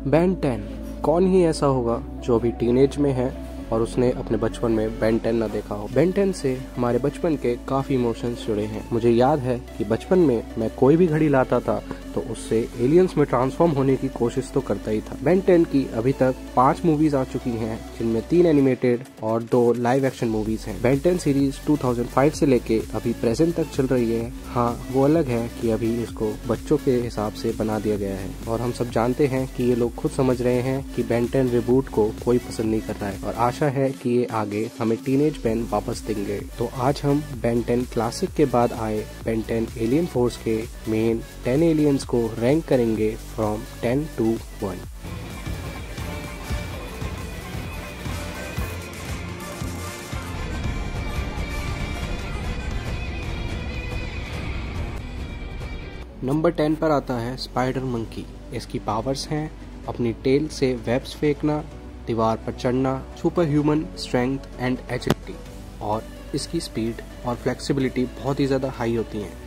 Ben 10 कौन ही ऐसा होगा जो अभी टीनेज में है और उसने अपने बचपन में बेन 10 ना देखा हो। बेन 10 से हमारे बचपन के काफी इमोशंस जुड़े हैं। मुझे याद है कि बचपन में मैं कोई भी घड़ी लाता था तो उससे एलियंस में ट्रांसफॉर्म होने की कोशिश तो करता ही था। बेन 10 की अभी तक 5 मूवीज आ चुकी हैं, जिनमें 3 एनिमेटेड और 2 लाइव एक्शन मूवीज हैं। बेन 10 सीरीज 2005 से लेके अभी प्रेजेंट तक चल रही है। हाँ, वो अलग है कि अभी इसको बच्चों के हिसाब से बना दिया गया है और हम सब जानते हैं कि ये लोग खुद समझ रहे हैं कि बेन 10 रिबूट को कोई पसंद नहीं कर रहा है और आशा है कि ये आगे हमें टीनेज बेन वापस देंगे। तो आज हम बेन 10 क्लासिक के बाद आए बेन 10 एलियन फोर्स के मेन 10 एलियंस को रैंक करेंगे फ्रॉम 10 to 1। नंबर 10 पर आता है स्पाइडर मंकी। इसकी पावर्स हैं अपनी टेल से वेब्स फेंकना, दीवार पर चढ़ना, super human strength and agility, और इसकी स्पीड और फ्लेक्सिबिलिटी बहुत ही ज़्यादा हाई होती हैं।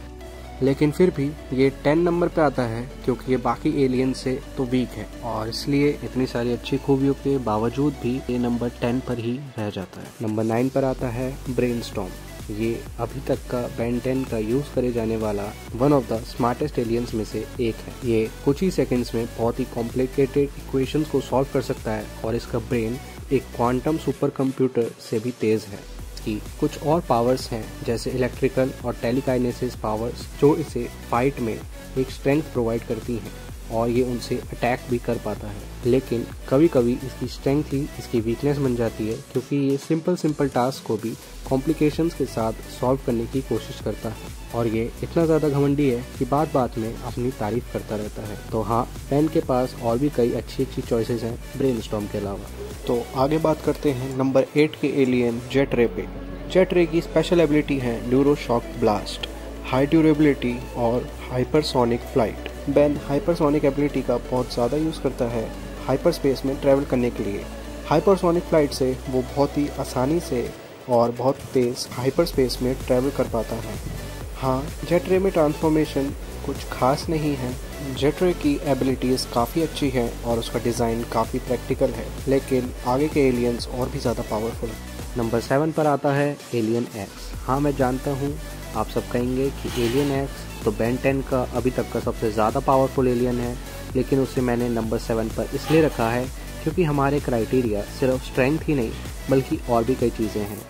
लेकिन फिर भी ये 10 नंबर पे आता है क्योंकि ये बाकी एलियन से तो वीक है और इसलिए इतनी सारी अच्छी खूबियों के बावजूद भी ये नंबर 10 पर ही रह जाता है। नंबर 9 पर आता है ब्रेनस्टॉर्म। ये अभी तक का बेन 10 का यूज करे जाने वाला one of the smartest aliens में से एक है। ये कुछ ही सेकंड्स में बहुत ही कॉम्प्लिकेटेड इक्वेशंस को सॉल्व कर सकता है और इसका ब्रेन एक क्वांटम सुपर कंप्यूटर से भी तेज है। की कुछ और पावर्स हैं जैसे इलेक्ट्रिकल और टेलीकाइनेसिस पावर्स, जो इसे फाइट में एक स्ट्रेंथ प्रोवाइड करती हैं और ये उनसे अटैक भी कर पाता है। लेकिन कभी कभी इसकी स्ट्रेंथ ही इसकी वीकनेस बन जाती है क्योंकि ये सिंपल टास्क को भी कॉम्प्लिकेशंस के साथ सॉल्व करने की कोशिश करता है और ये इतना ज़्यादा घमंडी है कि बात बात में अपनी तारीफ करता रहता है। तो हाँ, पेन के पास और भी कई अच्छी चॉइसेस हैं ब्रेनस्टॉर्म के अलावा। तो आगे बात करते हैं नंबर 8 के एलियन जेट रे पे। जेट रे की स्पेशल एबिलिटी है neuro shock blast, high durability और hypersonic flight. Ben hypersonic ability का बहुत ज़्यादा यूज़ करता है हाइपर स्पेस में ट्रैवल करने के लिए। हाइपरसोनिक फ्लाइट से वो बहुत ही आसानी से और बहुत तेज़ हाइपर स्पेस में ट्रैवल कर पाता है। हाँ, जेट रे में ट्रांसफॉर्मेशन कुछ खास नहीं है। जेट रे की एबिलिटीज़ काफ़ी अच्छी हैं और उसका डिज़ाइन काफ़ी प्रैक्टिकल है, लेकिन आगे के एलियंस और भी ज़्यादा पावरफुल हैं। नंबर 7 पर आता है एलियन एक्स। हाँ, मैं जानता हूँ आप सब कहेंगे कि एलियन एक्स तो बेन 10 का अभी तक का सबसे ज़्यादा पावरफुल एलियन है, लेकिन उसे मैंने नंबर 7 पर इसलिए रखा है क्योंकि हमारे क्राइटेरिया सिर्फ स्ट्रेंथ ही नहीं बल्कि और भी कई चीज़ें हैं,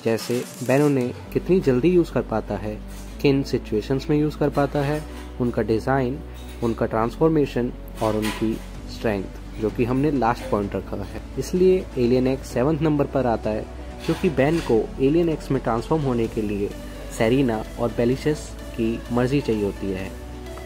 जैसे बेन उन्हें कितनी जल्दी यूज़ कर पाता है, किन सिचुएशंस में यूज़ कर पाता है, उनका डिज़ाइन, उनका ट्रांसफॉर्मेशन और उनकी स्ट्रेंथ, जो कि हमने लास्ट पॉइंट रखा है। इसलिए एलियन एक्स 7 नंबर पर आता है क्योंकि बेन को एलियन एक्स में ट्रांसफॉर्म होने के लिए सेरिना और बेलिशस की मर्जी चाहिए होती है।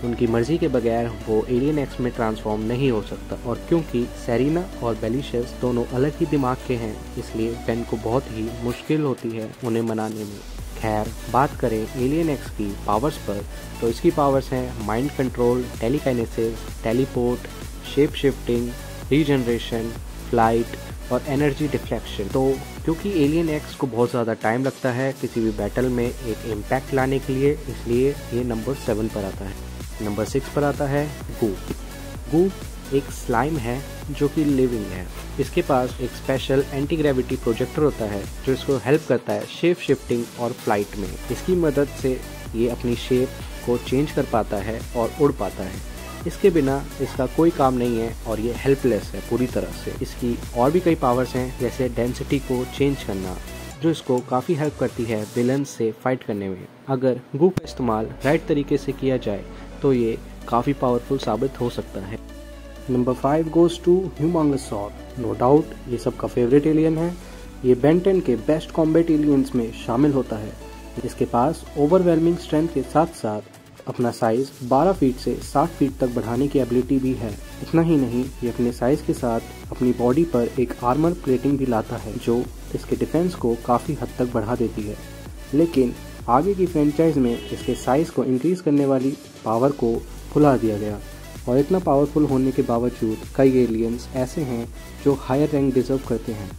उनकी मर्जी के बगैर वो एलियन एक्स में ट्रांसफॉर्म नहीं हो सकता और क्योंकि सेरिना और बेलिशस दोनों अलग ही दिमाग के हैं, इसलिए बेन को बहुत ही मुश्किल होती है उन्हें मनाने में। खैर, बात करें एलियन एक्स की पावर्स पर, तो इसकी पावर्स हैं mind control, telekinesis, teleport, shape shifting, regeneration, flight और एनर्जी डिफ्लेक्शन। तो क्योंकि एलियन एक्स को बहुत ज़्यादा टाइम लगता है किसी भी बैटल में एक इम्पैक्ट लाने के लिए, इसलिए ये नंबर 7 पर आता है। नंबर 6 पर आता है गूप। गूप एक स्लाइम है जो कि लिविंग है। इसके पास एक स्पेशल एंटी ग्रेविटी प्रोजेक्टर होता है जो इसको हेल्प करता है शेप शिफ्टिंग और फ्लाइट में। इसकी मदद से ये अपनी शेप को चेंज कर पाता है और उड़ पाता है। इसके बिना इसका कोई काम नहीं है और ये हेल्पलेस है पूरी तरह से। इसकी और भी कई पावर्स हैं जैसे डेंसिटी को चेंज करना, जो इसको काफ़ी हेल्प करती है विलन से फाइट करने में। अगर गूप का इस्तेमाल राइट तरीके से किया जाए तो ये काफ़ी पावरफुल साबित हो सकता है। Number 5 goes to Humungousaur. No doubt ये सबका फेवरेट एलियन है। ये बेन 10 के बेस्ट कॉम्बैट एलियंस में शामिल होता है। इसके पास ओवरवेलमिंग स्ट्रेंथ के साथ साथ अपना साइज 12 फीट से 60 फीट तक बढ़ाने की एबिलिटी भी है। इतना ही नहीं, ये अपने साइज के साथ अपनी बॉडी पर एक आर्मर प्लेटिंग भी लाता है जो इसके डिफेंस को काफ़ी हद तक बढ़ा देती है। लेकिन आगे की फ्रेंचाइज में इसके साइज को इंक्रीज करने वाली पावर को भुला दिया गया और इतना पावरफुल होने के बावजूद कई एलियंस ऐसे हैं जो हायर रैंक डिजर्व करते हैं।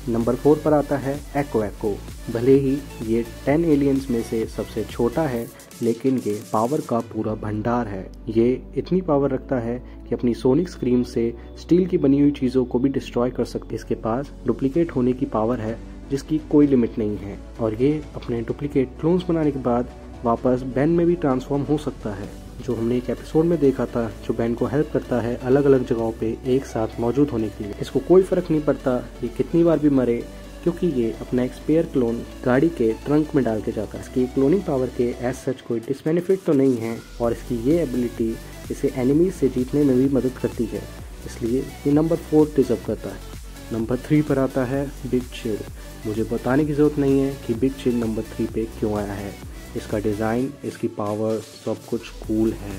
नंबर 4 पर आता है एक्को। भले ही ये 10 एलियंस में से सबसे छोटा है, लेकिन ये पावर का पूरा भंडार है। ये इतनी पावर रखता है कि अपनी सोनिक स्क्रीम से स्टील की बनी हुई चीज़ों को भी डिस्ट्रॉय कर सकते। इसके पास डुप्लीकेट होने की पावर है जिसकी कोई लिमिट नहीं है, और ये अपने डुप्लीकेट क्लोन्स बनाने के बाद वापस बैन में भी ट्रांसफॉर्म हो सकता है, जो हमने एक एपिसोड में देखा था, जो बैन को हेल्प करता है अलग अलग जगहों पे एक साथ मौजूद होने के लिए। इसको कोई फर्क नहीं पड़ता ये कितनी बार भी मरे, क्योंकि ये अपना एक स्पेयर क्लोन गाड़ी के ट्रंक में डाल के जाता है। इसकी क्लोनिंग पावर के एज सच कोई डिसबेनिफिट तो नहीं है, और इसकी ये एबिलिटी इसे एनिमीज से जीतने में भी मदद करती है, इसलिए ये नंबर 4 डिजर्व करता है। नंबर 3 पर आता है बिग चिल। मुझे बताने की ज़रूरत नहीं है कि बिग चिल नंबर 3 पे क्यों आया है। इसका डिज़ाइन, इसकी पावर, सब कुछ कूल है।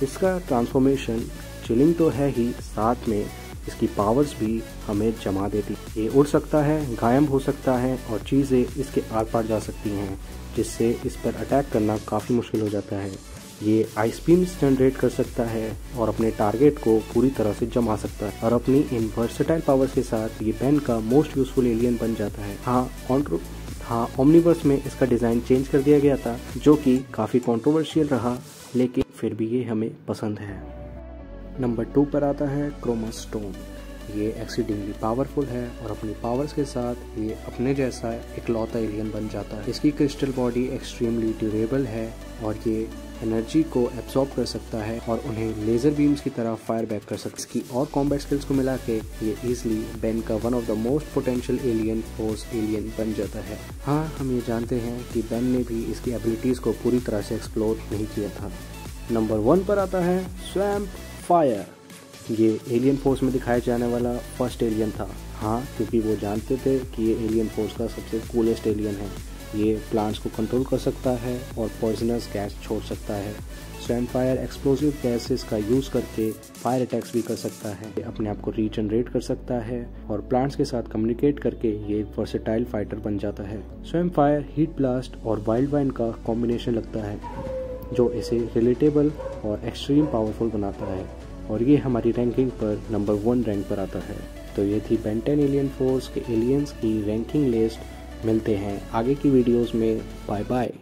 इसका ट्रांसफॉर्मेशन चिलिंग तो है ही, साथ में इसकी पावर्स भी हमें जमा देती। ये उड़ सकता है, गायब हो सकता है, और चीज़ें इसके आर पार जा सकती हैं, जिससे इस पर अटैक करना काफ़ी मुश्किल हो जाता है। ये आइस बीम्स जनरेट कर सकता है और अपने टारगेट को पूरी तरह से जमा सकता है, और अपनी इन वर्सेटाइल पावर्स के साथ ये बैन का मोस्ट यूजफुल एलियन बन जाता है। हाँ, ओमनीवर्स में इसका डिज़ाइन चेंज कर दिया गया था, जो कि काफ़ी कंट्रोवर्शियल रहा, लेकिन फिर भी ये हमें पसंद है। नंबर 2 पर आता है क्रोमा स्टोन। ये एक्सीडिंगली पावरफुल है, और अपनी पावर्स के साथ ये अपने जैसा इकलौता एलियन बन जाता है। इसकी क्रिस्टल बॉडी एक्सट्रीमली ड्यूरेबल है, और ये एनर्जी को एब्सॉर्ब कर सकता है और उन्हें लेज़र बीम्स की तरह फायर बैक कर सकता है। इसकी और कॉम्बैट स्किल्स को मिला के ये इजीली बैन का one of the most potential alien force alien बन जाता है। हाँ, हम ये जानते हैं कि बैन ने भी इसकी एबिलिटीज़ को पूरी तरह से एक्सप्लोर नहीं किया था। नंबर 1 पर आता है स्वैम्प फायर। ये एलियन फोर्स में दिखाया जाने वाला फर्स्ट एलियन था। हाँ, क्योंकि वो जानते थे कि ये एलियन फोर्स का सबसे कूलेस्ट एलियन है। ये प्लांट्स को कंट्रोल कर सकता है और पॉइजनस गैस छोड़ सकता है। स्वैम्प फायर एक्सप्लोसिव गैसेस का यूज़ करके फायर अटैक्स भी कर सकता है। ये अपने आप को रीजनरेट कर सकता है, और प्लांट्स के साथ कम्युनिकेट करके ये एक वर्सेटाइल फाइटर बन जाता है। स्वैम्प फायर हीट ब्लास्ट और वाइल्ड वाइन का कॉम्बिनेशन लगता है, जो इसे रिलेटेबल और एक्सट्रीम पावरफुल बनाता है, और ये हमारी रैंकिंग पर नंबर 1 रैंक पर आता है। तो ये थी बेन 10 एलियन फोर्स के एलियंस की रैंकिंग लिस्ट। मिलते हैं आगे की वीडियोस में। Bye bye.